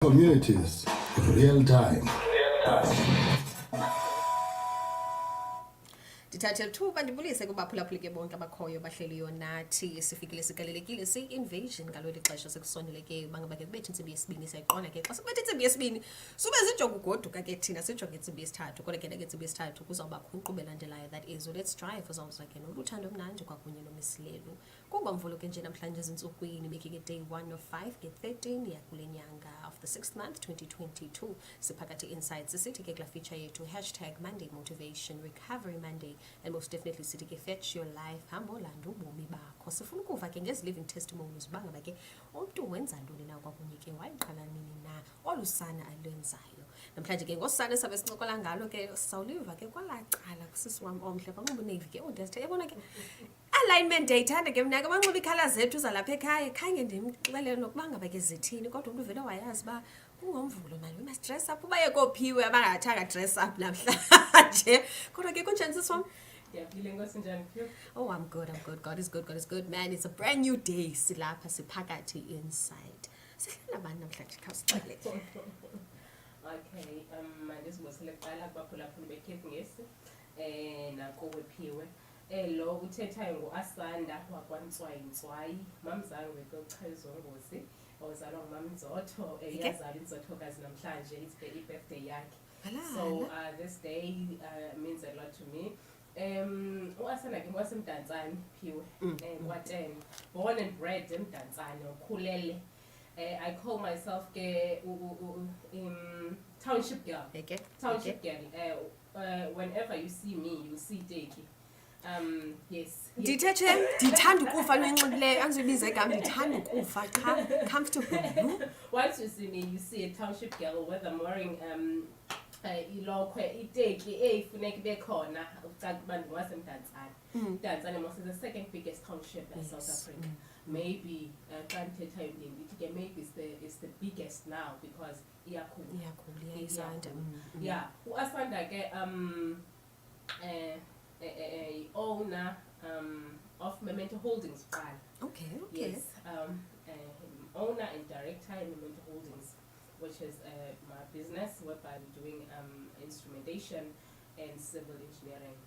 Communities, real time. Ndithathe lithuba ndibulise kubaphulaphuli ke bonke abakhoyo bahleliyo nathi sifikile sigalelekile si-invasion ngalo xesha sekusondeleke bangaba ke bethi intsimbi yesibini siyayiqonda ke xa sibethi intsimbi yesibini sube sijonga ugoduka ke thina sijonge intsimbi yesithathu kodwa ke intsimbi yesithathu kuzawubakho inkqubo elandelayo that is Let's Drive uzawuza ke noluthando mnandi kwakunye nomisilelo kungomvulo ke nje namhlanje ezintsukwini bekike day 1 of 5 ke 13 yakule nyanga of the 6th month 2022 siphakathi insights sithi ke kula feature yethu #Monday Motivation Recovery Monday and most definitely sithi ke fetch your life hamba olanda ubomi bakho sifuna ukuva ke ngezi living testimonies bangaba ke umuntu wenza ntoni na kwakunye ke wayiqala nini na olusana alwenzayo namhlanje ke ngosana sabe sincokola ngalo ke sawuliva ke kwalaqala kusisi wami omhle kwanqoba navy ke undethe yabona ke alignment dayithanda ke mna ke banqoba ikhala zethu zalapha ekhaya khange ndimxelele nokuba ngaba ke zithini kodwa umuntu vele wayazi ba ungomvulo manje we must dress up ubaye kophiwe abangathanga dress up namhlanje kodwa ke kunjani sisi wami? Yeah, feeling good. Oh, I'm good. God is good. God is good, man. It's a brand new day. Silapha siphakathi inside. Sihlala bani namhlanje khawusixele. Okay, manje sibosele kuqala kubaphulaphuli bekhefu ngesi nako wephiwe. Lo uthethayo nguAsanda wakwaNTSWAYI. Mamzange bekochezwa ngozi. Ozalwa ngumamzotho yazala inzothokazi namhlanje it's the birthday yakhe. So this day means a lot to me. Uasana ke wasemdantsane phiwe kwa10 born and bred emdantsane ukhulele I call myself ke township girl. Township girl. Whenever you see me you see Teki. Yes. Ndithethe ndithanda ukufa lwenxibileyo angizibize igama ndithanda ukufa cha comfortable. Once you see me you see a township girl whether I'm wearing ilokwe iteki eyifuneka ibe khona ucaca abantu wasemdantsane. Dantsane is the second biggest township in South Africa. Maybe can't tell you maybe it's the biggest now because iyakhula Asanda. Yeah, uAsanda ke owner of Memento Holdings qala. Okay. Yes, owner and director in Memento Holdings, which is my business whereby I'm doing instrumentation and civil engineering.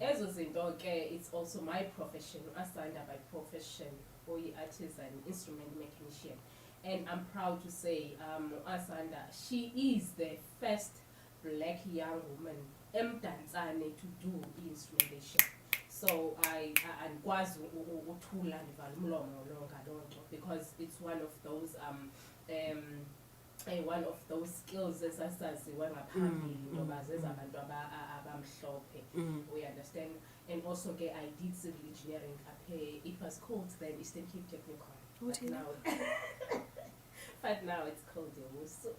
As it's also my profession, Asanda by profession, or artist and instrument mechanician. And I'm proud to say, Asanda, she is the first black young woman emdantsane to do instrumentation. So I kwazi uthula ndivalumlomo longa lonke because it's one of those skills esasaziwe ngaphambili ngoba zezabantu abamhlophe. We understand. And also I did civil engineering it was called then Eastern Cape Technical. But now it's called Yomuso.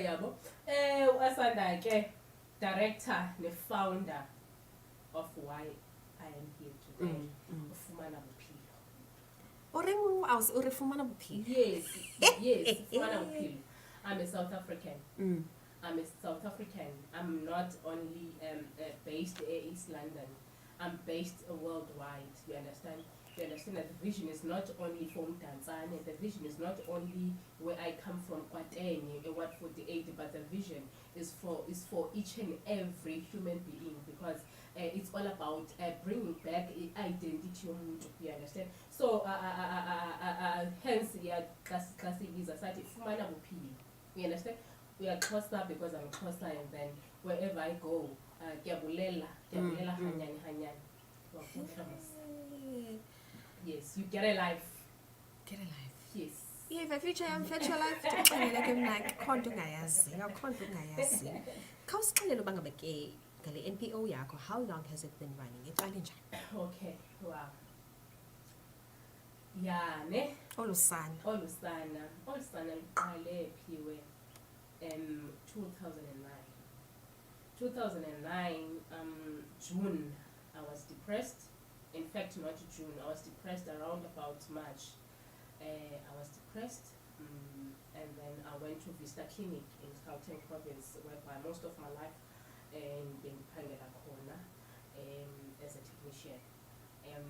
Yabo. Uasanda ke director ne founder of why I am here today. FUMANA BOPHELO. FUMANA BOPHELO. Yes, FUMANA BOPHELO. I'm a South African. I'm not only based in East London. I'm based worldwide. You understand? You understand that the vision is not only from Tanzania, the vision is not only where I come from, Kwateni, what 48, but the vision is for each and every human being because it's all about bringing back identity. You understand? So hence classic is a site FUMANA BOPHELO. You understand? We are closer because I'm closer, and then wherever I go, Gabulela hanyani. Yes, you get a life. Yes. Yeah, if I feature I'm fetch your life like I'm like khonto ngayazi. Khawusixelele bangaba ke ngale NPO yakho how long has it been running? Iqale njani? Okay, wow. Yeah, ne? Olusana liqale phiwe 2009 June I was depressed. In fact, not June. I was depressed around about March. I was depressed, and then I went to Vista Clinic in Gauteng province, whereby most of my life being Pangela Kona as a technician. In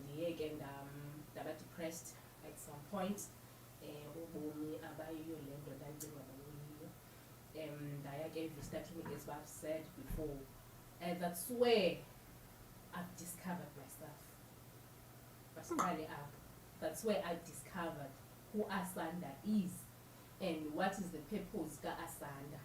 the end, I got depressed. at some point ubomi abayiyo le ndoda ndicinga bayiyo. Ndaya ke starting as I've said before, that's where I've discovered myself. That's where I discovered who Asanda is and what is the purpose of Asanda.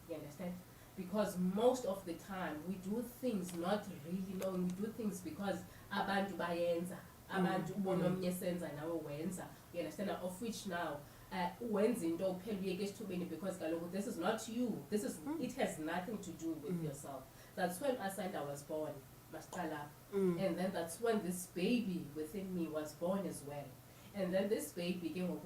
You understand? Because most of the time we do things not really knowing. We do things because abantu bayenza, abantu bonomnye senza nawe wenza. You understand? Of which now wenza into uphela uyeke esithubeni because kaloku this is not you. This is it has nothing to do with yourself. That's when Asanda was born. And then that's when this baby within me was born as well. And then this baby came up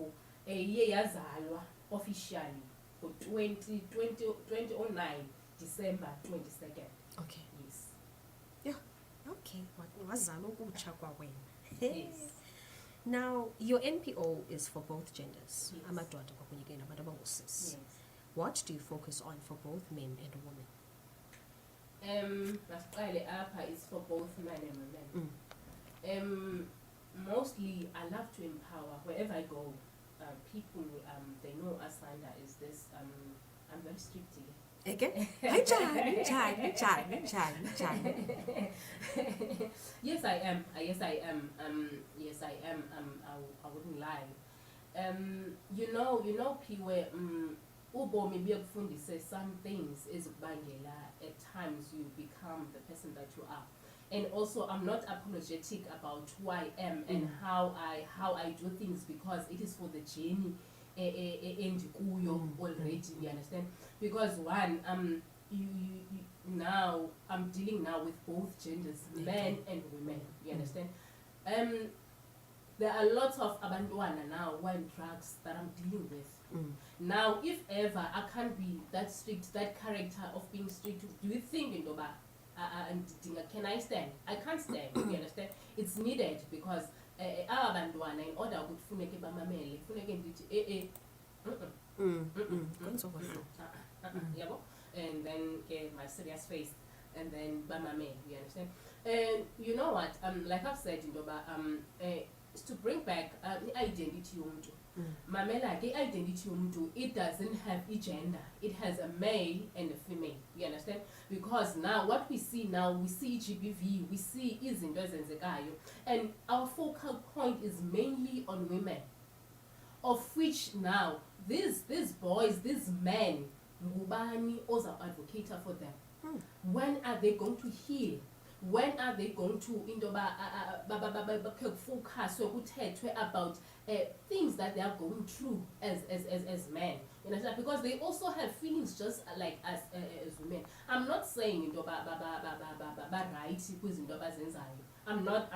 officially for 2009 December 22nd. Okay. Yes. Yeah. Okay. Wazama ukutsha kwa wena. Yes. Now, your NPO is for both genders. Yes. Amadoda kwakunye ke nabantu abangoosisi. Yes. What do you focus on for both men and women? Masiqale apha is for both men and women. Mostly I love to empower wherever I go. People they know Asanda is this I'm very strict here. Okay. Yes I am. Yes I am. I wouldn't lie. You know Piwe ubomi buyakufundisa some things ezikubangela at times you become the person that you are. And also I'm not apologetic about who I am and how I do things because it is for the journey endikuyo already, you understand? Because one you now I'm dealing now with both genders, men and women, you understand? There are lots of abantwana now who are in drugs that I'm dealing with. Now, if ever I can't be that strict, that character of being strict, do you think, Indoba, can I stand? I can't stand, you understand? It's needed because abantwana in order to funeke bamamele, funeke ndithi and then my serious face, and then bamamele, you understand? And you know what? Like I've said, Indoba, is to bring back the identity yomuntu. Mamela, the identity yomuntu, it doesn't have a gender. It has a male and a female. You understand? Because now what we see now, we see GBV, we see izinto ezenzekayo, and our focal point is mainly on women. Of which now these boys, these men, ngubani oza advocate for them. When are they going to heal? When are they going to focus about things that they are going through as men? You know, because they also have feelings just like us as women. I'm not saying I'm not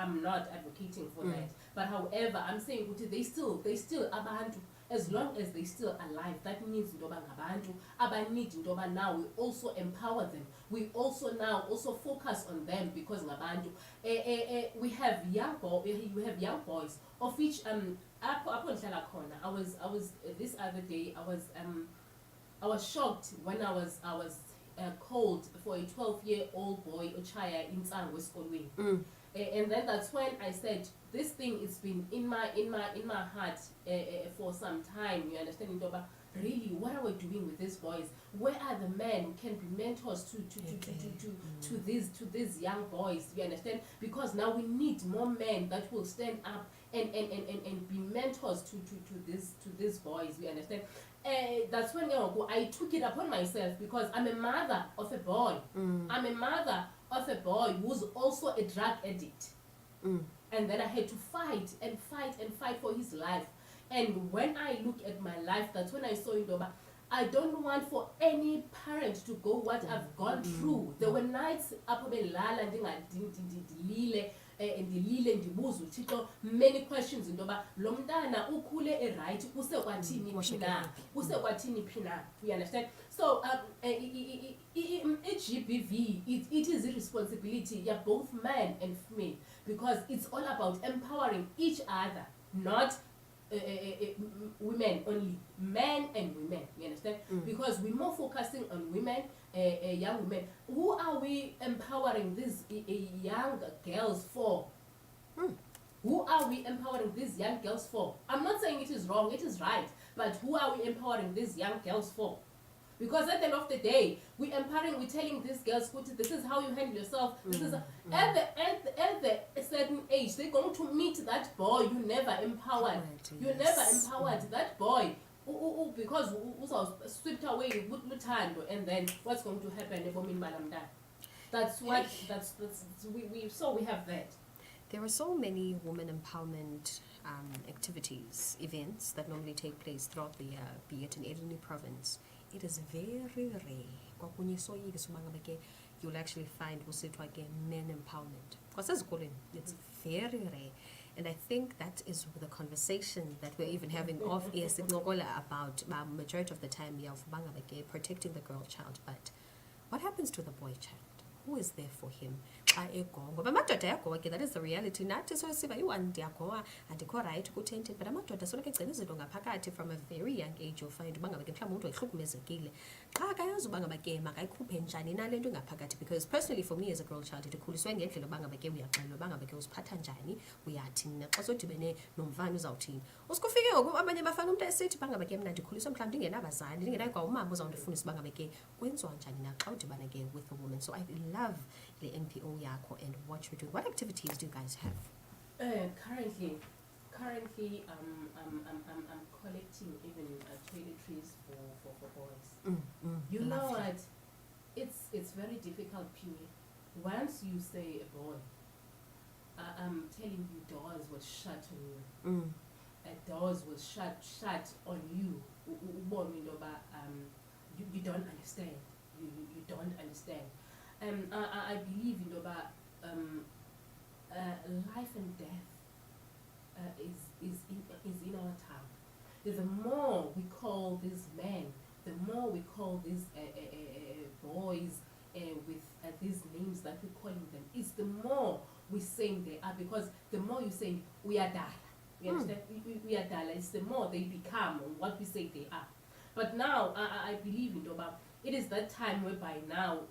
advocating for that. But however, I'm saying they still abantu. As long as they still alive, that means now we also empower them. We also now focus on them because we have young boys of which I was this other day I was shocked when I was called for a 12-year-old boy Ochaya in Tsangwe. And then that's when I said this thing has been in my heart for some time. You understand, Ndoba? Really, what are we doing with these boys? Where are the men who can be mentors to these young boys? You understand? Because now we need more men that will stand up and be mentors to these boys. You understand? That's when I took it upon myself because I'm a mother of a boy. I'm a mother of a boy who's also a drug addict. And then I had to fight for his life. And when I look at my life, that's when I saw Indoba. I don't want for any parent to go what I've gone through. There were nights many questions Indoba. Lomdana ukule right, usekwatini pina. You understand? So HGBV, it is a responsibility, yeah, both men and female, because it's all about empowering each other, not women only, men and women. You understand? Because we're more focusing on women, young women. Who are we empowering these young girls for? Who are we empowering these young girls for? I'm not saying it is wrong, it is right, but who are we empowering these young girls for? Because at the end of the day, we're telling these girls, this is how you handle yourself. This is at the certain age, they're going to meet that boy you never empowered. You never empowered that boy. Because swept away with Lutando, and then what's going to happen? That's what we have that. There are so many women empowerment activities, events that normally take place throughout the year, be it in any province. It is very rare. You'll actually find men empowerment. It's very rare. And I think that is the conversation that we're even having off air about majority of the time protecting the girl child. But what happens to the boy child? Who is there for him? That is the reality. Not so you and right to but I'm from a very young age you'll find because personally for me as a girl child with a woman. So I love the NPO Yako and what you're doing. What activities do you guys have? Currently, I'm collecting even toiletries for boys. You know what? It's very difficult, Pee. Once you say a boy, I'm telling you, doors will shut on you. Doors will shut on you. You don't understand. You don't understand. I believe life and death is in our tongue. The more we call these men, the more we call these boys with these names that we're calling them, it's the more we're saying they are, because the more you say we are dala. You understand? We are dala. It's the more they become what we say they are. But now I believe it is that time whereby now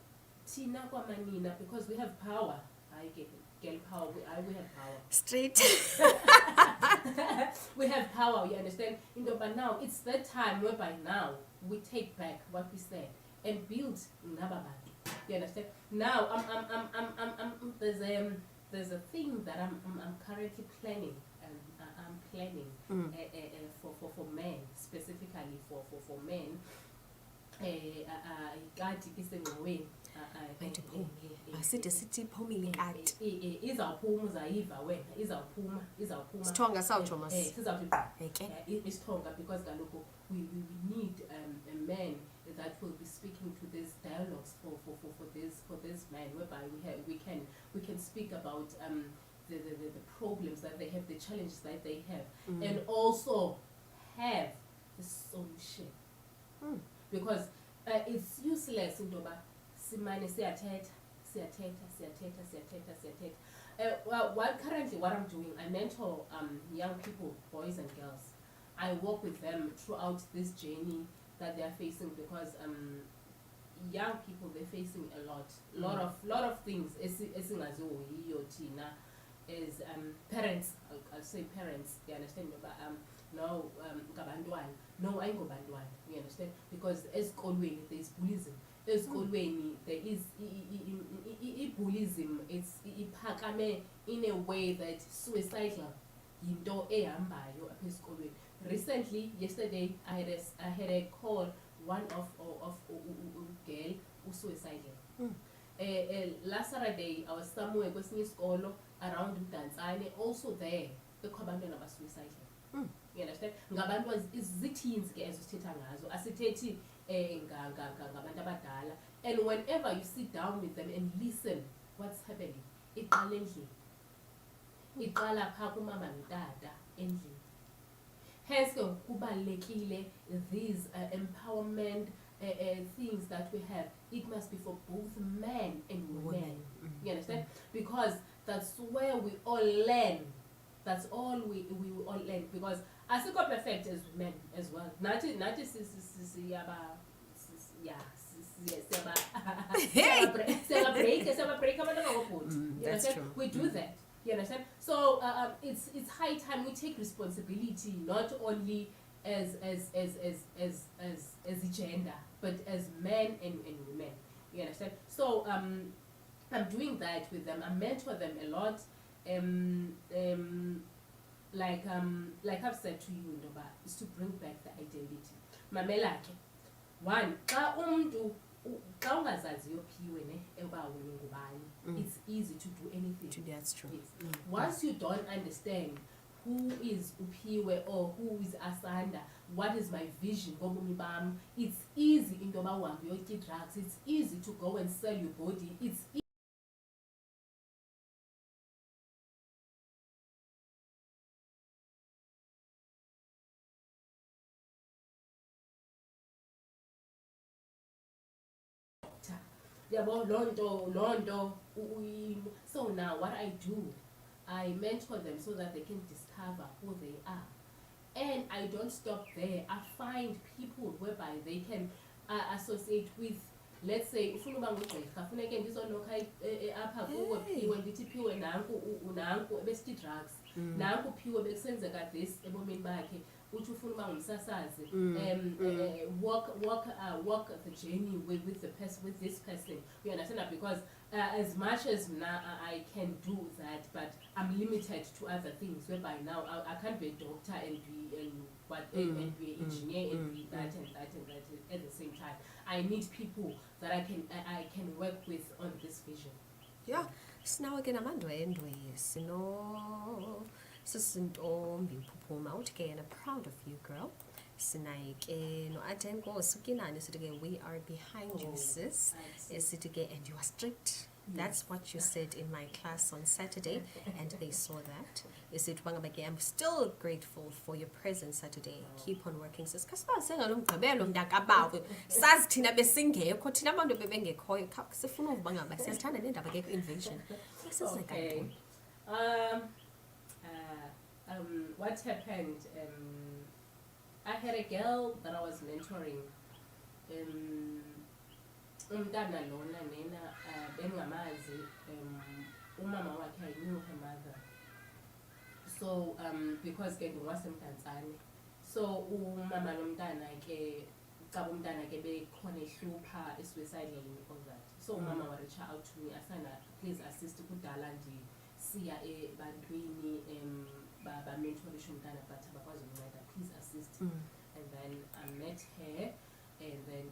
Tina Kwamanina, because we have power. I get power. We have power. Straight. We have power, you understand? But now it's that time whereby now we take back what we said and build Nababati. You understand? Now there's a thing that I'm currently planning. I'm planning for men, specifically for men. Stronger South Thomas. Because we need a man that will be speaking to these dialogues for this man, whereby we can speak about the problems that they have, the challenges that they have, and also have the solution. Because it's useless in simane siyathetha. What I'm doing, I mentor young people, boys and girls. I work with them throughout this journey that they are facing, because young people, they're facing a lot of things. As parents, I'll say parents, you understand? No, I go bandwan. You understand? Because as Kolweni, there is bullyism. As Kolweni, there is bullyism. It's ipakame in a way that suicidal. Yinto ehambayo apha esikolweni. Recently, yesterday, I had a call. One of girl who suicidal. Last Saturday, I was somewhere kwesinye isikolo around Mdantsane, also there. The abantwana abasuicidal. You understand? Ngabantu iziteens ke ezosithetha ngazo. Asithethi ngabantu abadala. And whenever you sit down with them and listen what's happening, iqala endlini. Iqala pha kumama notata endlini. Hence kubalulekile these empowerment things that we have, it must be for both men and women. You understand? Because that's where we all learn. That's all we all learn. Because as we got perfect as men as well. We do that. You understand? So it's high time we take responsibility, not only as a gender, but as men and women. You understand? So I'm doing that with them. I mentor them a lot. Like I've said to you, Ndoba, is to bring back the identity. Mamela ke. One, xa umuntu xa ungazazi yophiwe ne eba wena ngubani, it's easy to do anything. That's true. Yes. Once you don't understand who is Uphiwe or who is Asanda, what is my vision, it's easy in the drugs, it's easy to go and sell your body, it's so now what I do, I mentor them so that they can discover who they are. And I don't stop there. I find people whereby they can associate with, let's say, ufuna uba ngugqirha funeke ndizonokha apha kuwe phiwe ndithi phiwe nanku besithi drugs nanku phiwe bekusenzeka this ebomini bakhe uthi ufuna uba ngumsasazi walk the journey with the person, with this person. You understand that? Because as much as now I can do that, but I'm limited to other things whereby now I can't be a doctor and be and be an engineer and be that and that and that at the same time. I need people that I can work with on this vision. Yeah, sinawo ke namandwendwe sino sisintombi uphuphuma uthi ke yena proud of you girl. Sinaye ke no Atenko sukinani sithi ke we are behind you sis. Sithi ke and you are strict. That's what you said in my class on Saturday, and they saw that. You said, I'm still grateful for your presence Saturday. Keep on working, sis. Kaspa saying along Kabelo Dakabaw. Saz Tina Besinge, Kotina Mando Bebenge Koi, Sifunu Banga, Santana and Abagek invasion. Okay. What happened? I had a girl that I was mentoring. Umntana lona nena bengamazi umama wakhe I knew her mother, so because ke ngwasemdantsane, so umama nomntana ke xa umntana ke bekhona ehlupha suicidal and all that, so umama wa reach out to me, Asanda, please assist kudala ndi siya ebantwini ba mentorisha umntana but abakwazi ukunceda, please assist. And then I met her, and then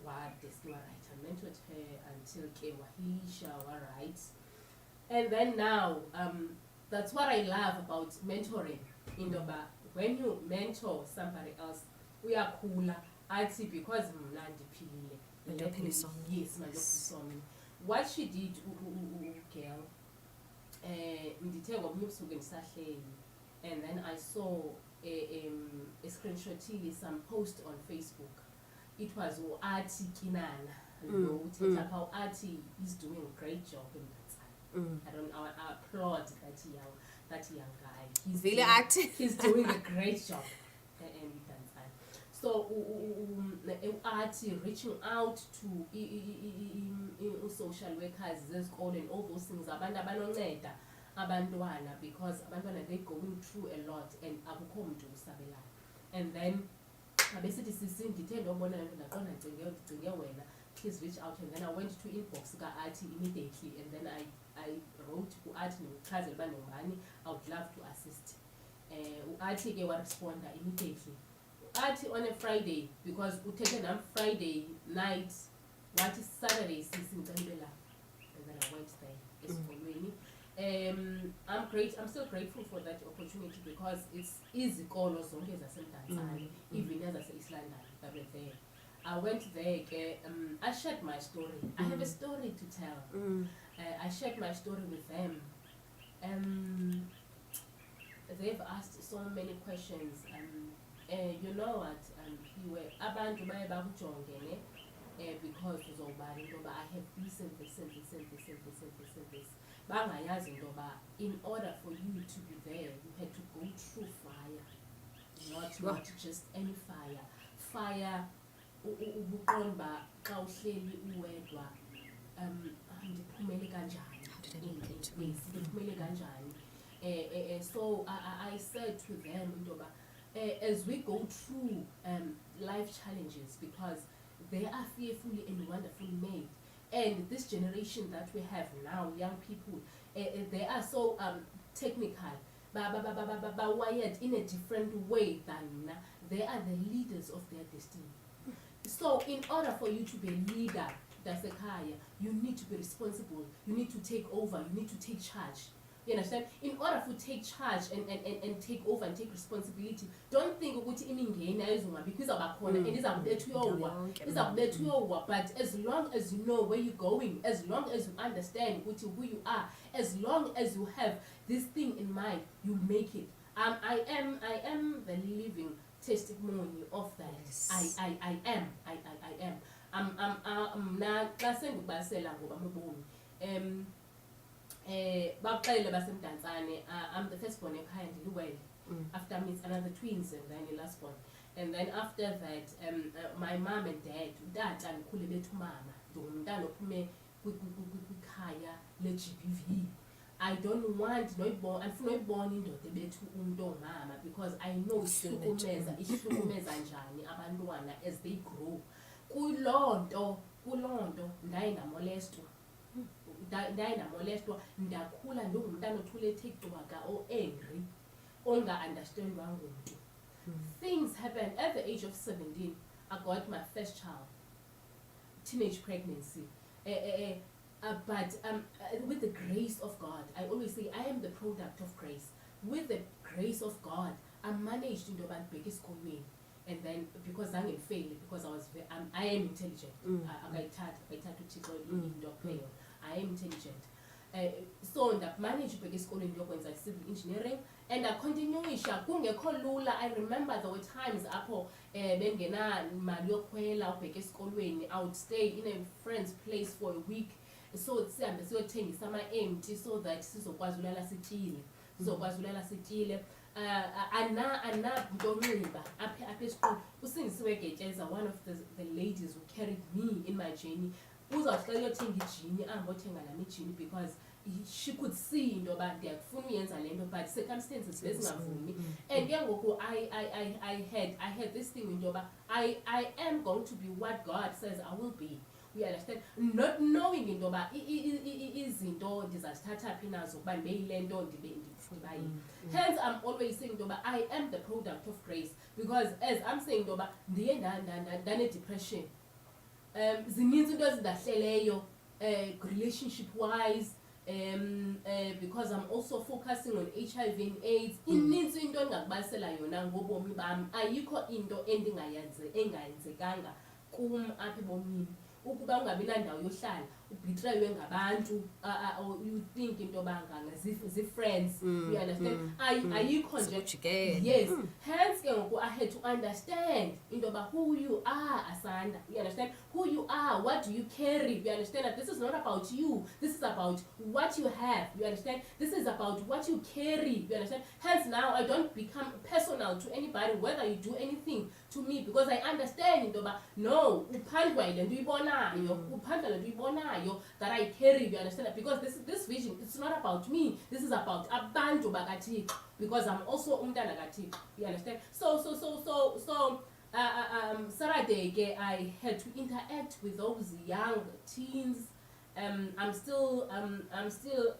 what this right, I mentored her until Wahisha, right, and then now that's what I love about mentoring. Indoba, when you mentor somebody else, we are cooler. I'd say because yes, what she did, girl, and then I saw a screenshot, some post on Facebook. It was Ati Kinana. How Ati is doing a great job in that time. I applaud that young guy. He's really Ati. He's doing a great job in that time. So Ati reaching out to social workers, this call and all those things. Abandwana, because abandwana they're going through a lot and abukom to sabela. And then basically please reach out, and then I went to inbox Ati immediately, and then I wrote to Ati I would love to assist. Ati gave a responder immediately. Ati on a Friday, because we taken on Friday night, what is Saturday, and then I went there. I'm still grateful for that opportunity, because it's easy call also even as I say East London that were there. I went there, I shared my story. I have a story to tell. I shared my story with them. They've asked so many questions. You know what? He were abantu bayabakujongene because I have this and this and this and this and this and this and this. In order for you to be there, you had to go through fire, not just any fire. Fire, ubuqonba xa uhleli uwedwa ndiphumele kanjani. So I said to them, as we go through life challenges, because they are fearfully and wonderfully made, and this generation that we have now, young people, they are so technical, but wired in a different way than they are the leaders of their destiny. So in order for you to be a leader, you need to be responsible, you need to take over, you need to take charge. You understand? In order to take charge and take over and take responsibility, don't think ukuthi imingeni ayizuma because abakhona and izakubethu yowa, but as long as you know where you're going, as long as you understand who you are, as long as you have this thing in mind, you make it. I am the living testimony of that. Yes. I am. I'm not basela ngoba mbomi. I'm the firstborn ekhaya ndiliwele. After me it's another twins and then the last one. And then after that, my mom and dad, utata ndikhule bethu mama, ndingumntana ophume kwikhaya le-GBV. I don't want andifuna uyibona indoda ebethu umuntu ongumama, because I know ihlukumeza njani abantwana as they grow. Kulonto ndaye ndamolestwa. Ndakhula ndingumntana othule ethe cwaka o-angry, onga-understandwa ngumntu. Things happened at the age of 17. I got my first child, teenage pregnancy. But with the grace of God, I always say I am the product of grace. With the grace of God, I managed to do my biggest schoolway. And then because I'm failed, because I am intelligent. I am intelligent. So I managed biggest school in civil engineering, and I continue. I remember there were times I would stay in a friend's place for a week. So it's summer empty so that sizokwazulela sitile. One of the ladies who carried me in my journey, because she could see but circumstances and I had this thing I am going to be what God says I will be. We understand, not knowing hence I'm always saying I am the product of grace, because as I'm saying depression relationship wise, because I'm also focusing on HIV and AIDS. Ininzi into engakubalisela yona ngobomi bami, ayikho into engayenzekanga kum apha ebomini. Ukuba ungabi nandawo yohlala, ubhitraywe ngabantu, you think into banganga zi-friends, you understand? Ayikho nje. Yes. Hence I had to understand into who you are, Asanda. You understand? Who you are, what do you carry? You understand that this is not about you. This is about what you have. You understand? This is about what you carry. You understand? Hence now I don't become personal to anybody, whether you do anything to me, because I understand into no, that I carry. You understand that? Because this vision, it's not about me. This is about abantu bakati, because I'm also umntana kaThixo. You understand? So Saturday I had to interact with those young teens. I'm still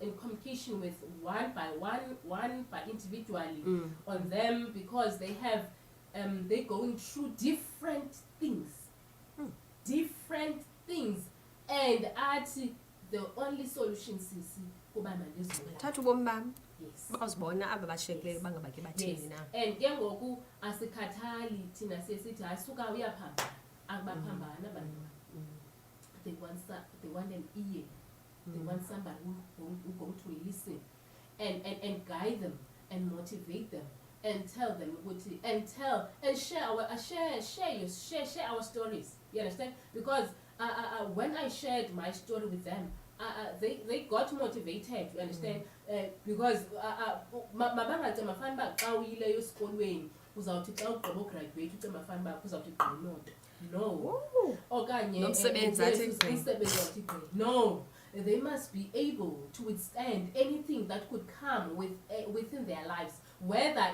in communication with one by individually on them, because they have they're going through different things, and the only solution is kuba mandizula. Thatha ubomi bami Yes. bazibona aba bashiyekileyo bangabake bathini na. And ke ngoku asikhathali thina sesithi asuka uyaphamba akubaphambana abantu. They want an ear. They want somebody who going to listen and guide them and motivate them and tell them and share our stories. You understand? Because when I shared my story with them, they got motivated. You understand? Because mabangathi mafana ba xa uyile esikolweni uzawuthi xa ugqiba graduate uthi mafana ba uzawuthi gqinodo. No. Okanye umsebenzi wathi no. they must be able to withstand anything that could come within their lives, whether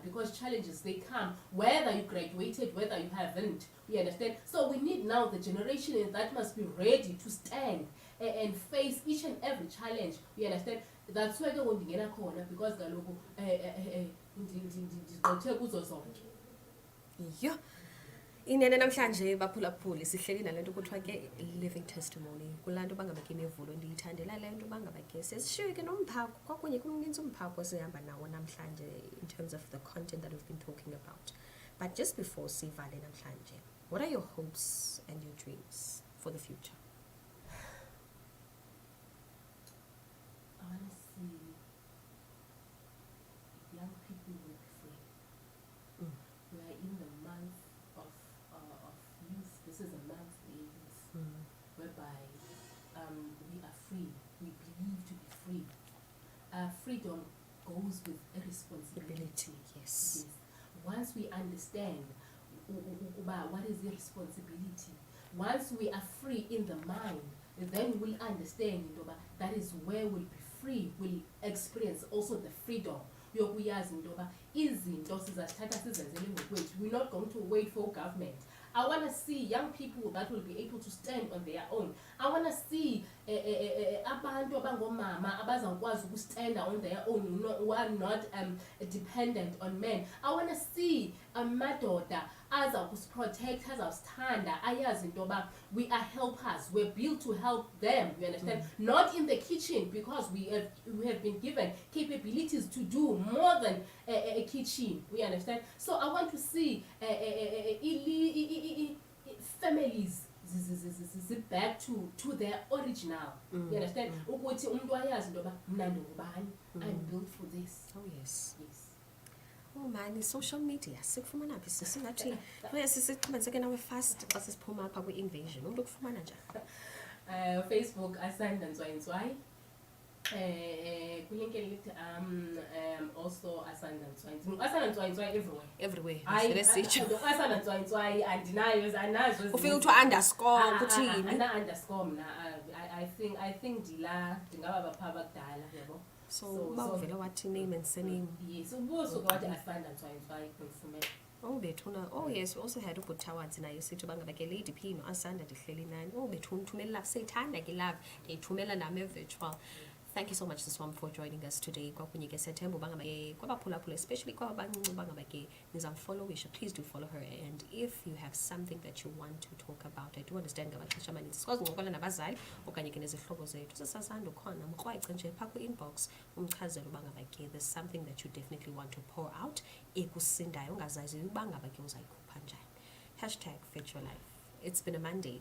because challenges they come, whether you graduated, whether you haven't, you understand? So we need now the generation that must be ready to stand and face each and every challenge, you understand? That's why because Yeah. Inene namhlanje baphulaphuli sihleli nalento kuthiwa ke living testimony kulanto bangabake nevulo ndiyithandela lento bangabake sesishiwe ke nomphako kwakunye kumninzi umphako sihamba nawo namhlanje in terms of the content that we've been talking about. But just before sivale namhlanje, what are your hopes and your dreams for the future? I want to see young people work free. We are in the month of youth. This is a month, ladies, whereby we are free. We believe to be free. Freedom goes with a responsibility. Yes. Once we understand what is the responsibility, once we are free in the mind, then we'll understand that is where we'll be free, we'll experience also the freedom. We're not going to wait for government. I want to see young people that will be able to stand on their own. I want to see abantu abangomama abazakwazi stand on their own, who are not dependent on men. I want to see madoda protect, azawusithanda, ayazi into yoba we are helpers, we're built to help them, you understand? Not in the kitchen, because we have been given capabilities to do more than a kitchen, we understand? So I want to see families back to their original, you understand? Ukuthi umuntu ayazi into yoba mina ndingubani, I'm built for this. Oh yes. Yes. Oh man, social media sikufumana phi singathi sisiqhubenzeke nawe fast xa sisiphuma apha kwi-invasion umuntu ukufumana njani? Facebook ASANDA. Kulinkeni lithi also ASANDA Everywhere lesitsho ASANDA andinayo anazo ufike uthi underscore kuthini ana underscore mna I think ndingaba bapha bakudala yabo. So bawuvela wathi name and surname. Yes, ubuso kwathi ASANDA confirm. Oh bethuna, oh yes, we also had uButawanzi naye sithi bangabake Lady P no ASANDA ndihleli nani. Oh bethumela seyithanda ke love ndiyithumela nami virtual. Thank you so much, Siswam, for joining us today. Especially please do follow her. And if you have something that you want to talk about, I do understand inbox there's something that you definitely want to pour out. #Fit Your Life. It's been a Monday.